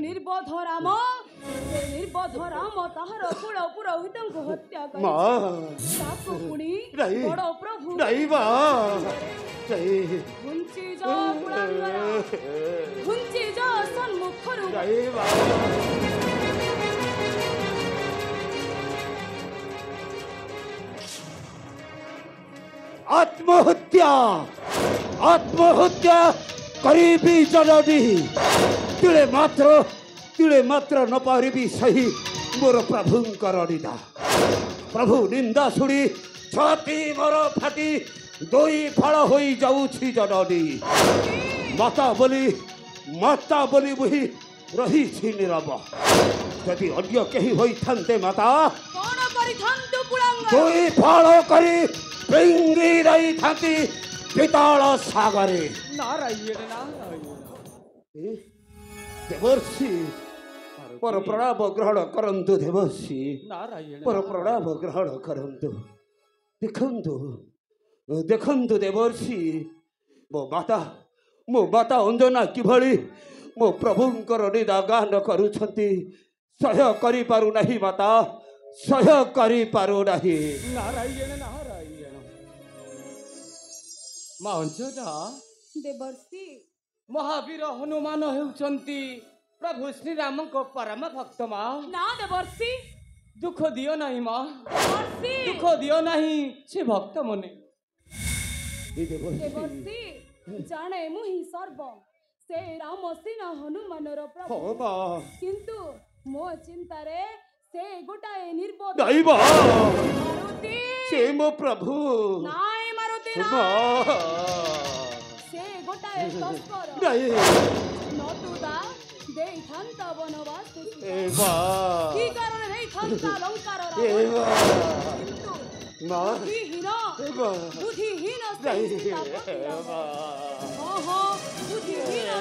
निर्बोध राम ताहार कुल पुरोहित हत्या पुणी बड़ प्रभु घुंची जा सन्मुखरु आत्महत्या करीबी जननी तिले मात्र न पारिबी सही मोर प्रभुंकर निंदा प्रभु निंदा शुणी छाती मोर फाटी दुई फल हो जाऊछि जननी माता बोली मुही रही नीरव यदि अन्य कहीं होइथान्ते माता कौन करिथान्तु कुलांग दुई फल करी पिंगी रही थाती पिताल सागरे नारायण देवर्षि पर प्रणाम ग्रहण करंतु देवर्षि नारायण पर प्रणाम ग्रहण करंतु देखंतु देवर्षि मो माता अंजना किभली मो प्रभुंकर निदा गान करुछंती सह्य करि पारु नाही माता सह्य करि पारु नाही नारायण मां अंजना देवर्षि महावीर हनुमान हेउचंती प्रभु श्री राम को परम भक्त मां ना देवर्षि दुख दियो नहीं मां देवर्षि दुख दियो नहीं से भक्त मने देवर्षि जाने मुहि सर्व से राम सिना हनुमान रो प्रभु किंतु मो चिंता रे से गोटाए निर्बोध दैव मारुति से मो प्रभु नाय मारुति ना से गोटाए तस्कर नतुदा देई थांता वनवास की कारण नहीं थांता लंकार किंतु बुद्धिहीन बुद्धिहीन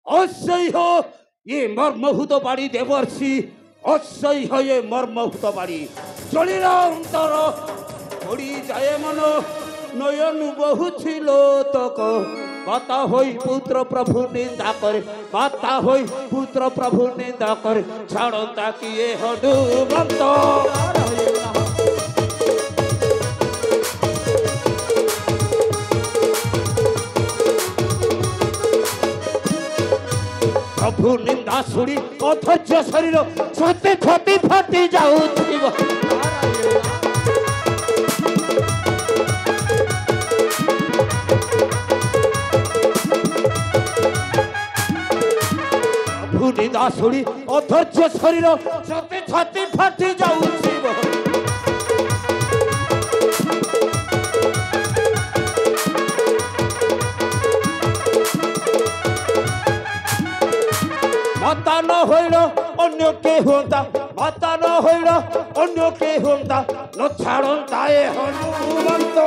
असह्य ये मर्मभूत बाड़ी देवर्षि असह्य ये मर्मभूत बाड़ी चलिला अंतर पड़ी जाए मन नयन बहु तक बाता होई पुत्र प्रभु निंदा करे बाता होई पुत्र प्रभु निंदा करे छाड़ता किए हनुमंत प्रभु निंदा शुणी अधर्य शरीर छाती छाती फाटी जाउथिब प्रभु निंदा शुणी अधर्य शरीर छाती छाती फाटी जाउथिब माता न होइल अन्य के होता माता न होइल अन्य के होता न छाड़ता ए हनुमंत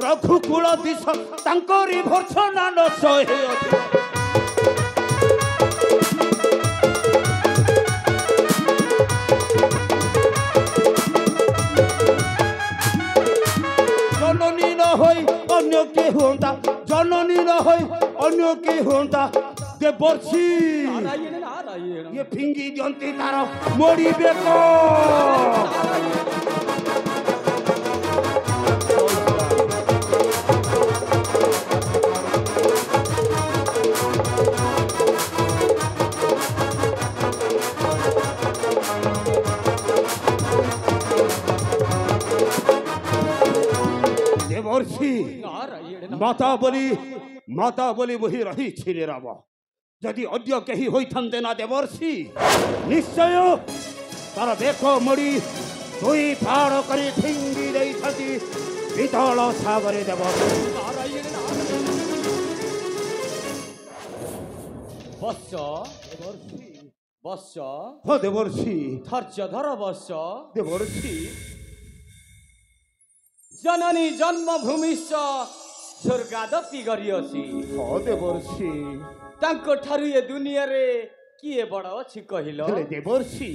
रघुकुल दिश तांकरी भर्सना न सहे जननी न होई अन्य के होता जननी न होई अन्य के होता देवर्षि ये फिंगी दियंती तार मोड़ी बेको माता बोली वही रही छिरे राम जदि अद्य कहीं होइथान्ते ना देवर्षि निश्चय तार देख मोड़ी दुई फाड़ करी फिंगी देई थाती पितल सागरे देवर्षि বৎস দেবর্ষি বৎস হ দেবর্ষি ধৈর্য ধর বৎস দেবর্ষি জননী জন্মভূমিশ্চ ସ୍ୱର୍ଗାଦପି କରିଅଛି হ ଦେବର୍ଷି ତାଙ୍କ ଠାରୁ ଏ ଦୁନିଆରେ କିଏ ବଡ଼ ଅଛି କହିଲ ହେଲେ ଦେବର୍ଷି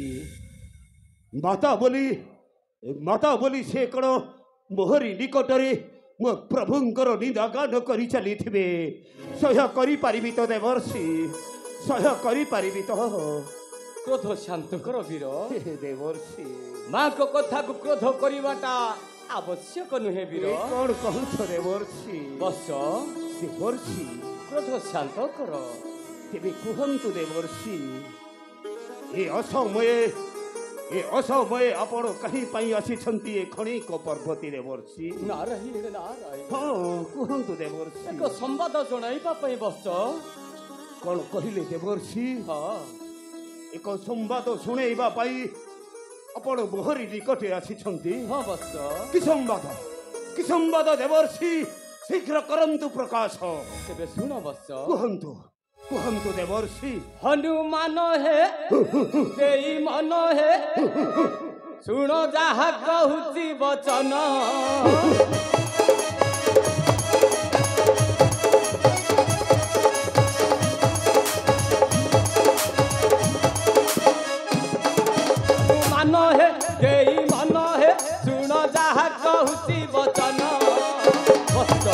ମାତା ବୋଲି ସେ କ'ଣ ମୋହରି ନିକଟରେ ମୋ ପ୍ରଭୁଙ୍କର ନିନ୍ଦାଗାନ କରି ଚାଲିଥିବେ ସହ୍ୟ କରିପାରିବି ତ ଦେବର୍ଷି ସହ୍ୟ କରିପାରିବି ତ କ୍ରୋଧ ଶାନ୍ତ କର ବୀର ହେ ଦେବର୍ଷି ମାଙ୍କ କଥାକୁ କ୍ରୋଧ କରିବାଟା ଆବଶ୍ୟକ ନୁହେଁ ବୀର ଏ କ'ଣ କହୁଛ ଦେବର୍ଷି ବସ ଦେବର୍ଷି କ୍ରୋଧ ଶାନ୍ତ କର ତେବେ କୁହନ୍ତୁ ଦେବର୍ଷି ଏ ଅସମୟ ଆପଣ କାହିଁ ପାଇଁ ଆସିଛନ୍ତି ଏ କ୍ଷଣିକ ପର୍ବତୀ ଦେବର୍ଷି ନାରାୟଣ ନାରାୟଣ ହଁ କୁହନ୍ତୁ ଦେବର୍ଷି ଏକ ସମ୍ବାଦ ଜଣାଇବା ପାଇଁ ବସ କ'ଣ କହିଲେ ଦେବର୍ଷି ହଁ ଏକ ସମ୍ବାଦ ଶୁଣେଇବା ପାଇଁ ଆପଣ ମୋହରି ନିକଟେ ଆସିଛନ୍ତି ହଁ ବସ କି ସମ୍ବାଦ ଦେବର୍ଷି ଶୀଘ୍ର କରନ୍ତୁ ପ୍ରକାଶ ତେବେ ଶୁଣ ବସ କୁହନ୍ତୁ କୁହନ୍ତୁ ଦେବର୍ଷି ହନୁମାନ ହେ ଦେଇ ମନ ହେ ଶୁଣ ଯାହା କହୁଛି ବଚନ ହନୁମାନ ହେ ଦେଇ ମନ ହେ ଶୁଣ ଯାହା କହୁଛି ବଚନ ବସ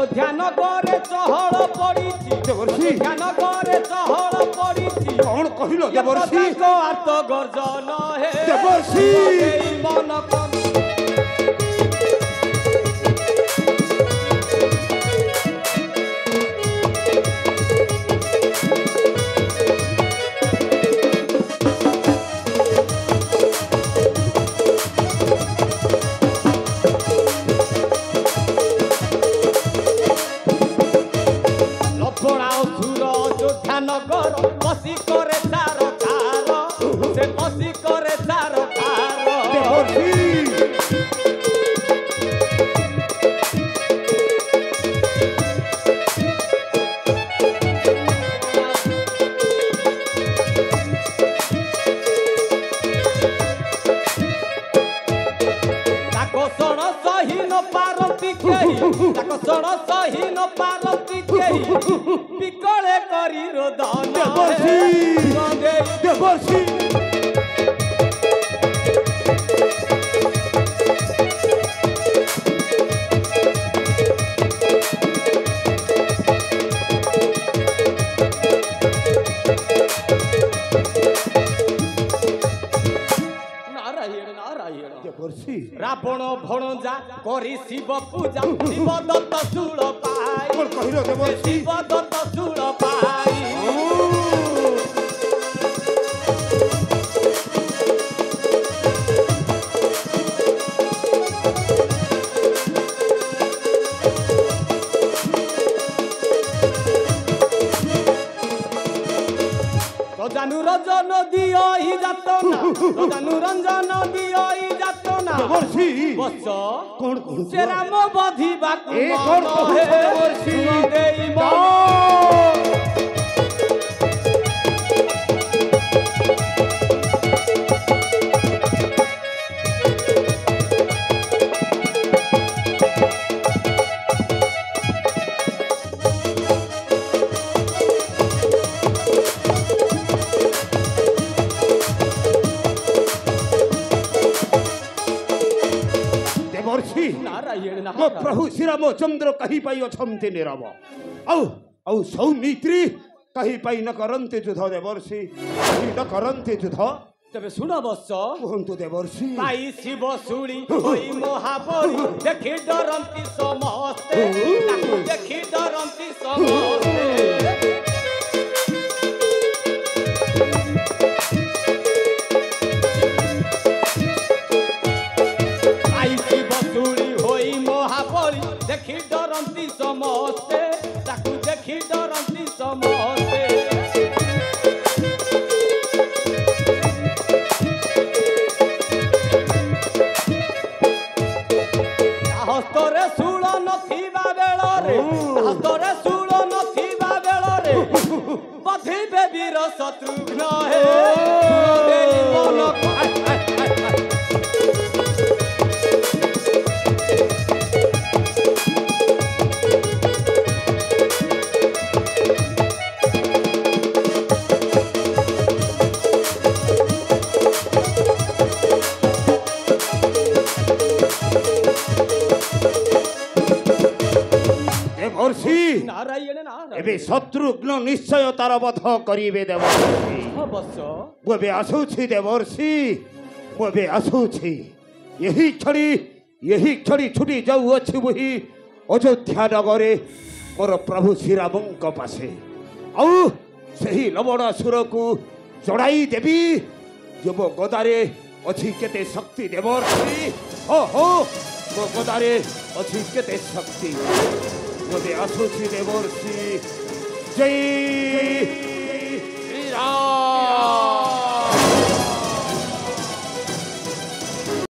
ଧ୍ୟାନ କରେ ଚହଳ ପଡ଼ିଛି ଦେବର୍ଷି ଧ୍ୟାନ କରେ ଚହଳ ପଡ଼ିଛି କ'ଣ କହିଲ ଦେବର୍ଷି ଆତ ଗର୍ଜନ ହେ ଦେବର୍ଷି ମନ নগর বসি করে তার কার সে বসি করে তার কার দেবর্ষি আকর্ষণ সহি ন পারতি কেহি আকর্ষণ সহি ন পারতি কেহি বিকলে করি রোদন দেবর্ষি দেবর্ষি দেবর্ষি রাবণ ভণজা করি শিব পূজা শিব দত্ত চূড় পাই କ'ଣ କହିଲ ଦେବର୍ଷି শিব দত্ত চূড় পাই রঞ্জন দিও ই যাতনা রজানু রঞ্জন দিও ই যাতনা দেবর্ষি বৎস କ'ଣ କହୁଛ সে রাম বধিବାକୁ ଏ କ'ଣ କହୁଛ ଦେବର୍ଷି ଦେଇ ମନ ଦେବର୍ଷି ନାରାୟଣ ମୋ ନାରାୟଣ ପ୍ରଭୁ ଶ୍ରୀରାମଚନ୍ଦ୍ର କାହିଁ ପାଇଁ ଅଛନ୍ତି ନିରବ ଆଉ ସୌମିତ୍ରୀ କାହିଁ ପାଇଁ ନ କରନ୍ତି ଯୁଦ୍ଧ ଦେବର୍ଷି କାହିଁ ନ କରନ୍ତି ଯୁଦ୍ଧ ତେବେ ଶୁଣ ବତ୍ସ କୁହନ୍ତୁ ଦେବର୍ଷି ପାଇ ଶିବ ଶୁଣି ହୋଇ ମହାବଳି ଦେଖି ଡରନ୍ତି ସମସ୍ତେ ତାକୁ ଦେଖି ଡରନ୍ତି ସମସ୍ତେ দেখি ডরନ୍ତି ସମସ୍ତେ ତାକୁ ଦେଖି ଡରନ୍ତି ସମସ୍ତେ ନାରାୟଣ ନାରାୟଣ ଏବେ ଶତ୍ରୁଘ୍ନ ନିଶ୍ଚୟ ତାର ବଧ କରିବେ ଦେବର୍ଷି। ଅବଶ୍ୟ ମୁଁ ଏବେ ଆସୁଛି ଦେବର୍ଷି, ମୁଁ ଏବେ ଆସୁଛି। ଏହି କ୍ଷଣି ଛୁଟି ଯାଉଅଛି ବୋହି ଅଯୋଧ୍ୟା ନଗରେ ମୋର ପ୍ରଭୁ ଶ୍ରୀରାମଙ୍କ ପାଶେ। ଆଉ ସେହି ଲବଣାସୁରକୁ ଜଣାଇ ଦେବି ଯେ ମୋ ଗଦାରେ ଅଛି କେତେ ଶକ୍ତି ଦେବର୍ଷି। ଓହୋ ମୋ ଗଦାରେ ଅଛି କେତେ ଶକ୍ତି। ମୁଁ ଏବେ ଆସୁଛି ଦେବର୍ଷି। ଜୟ ଶ୍ରୀରାମ।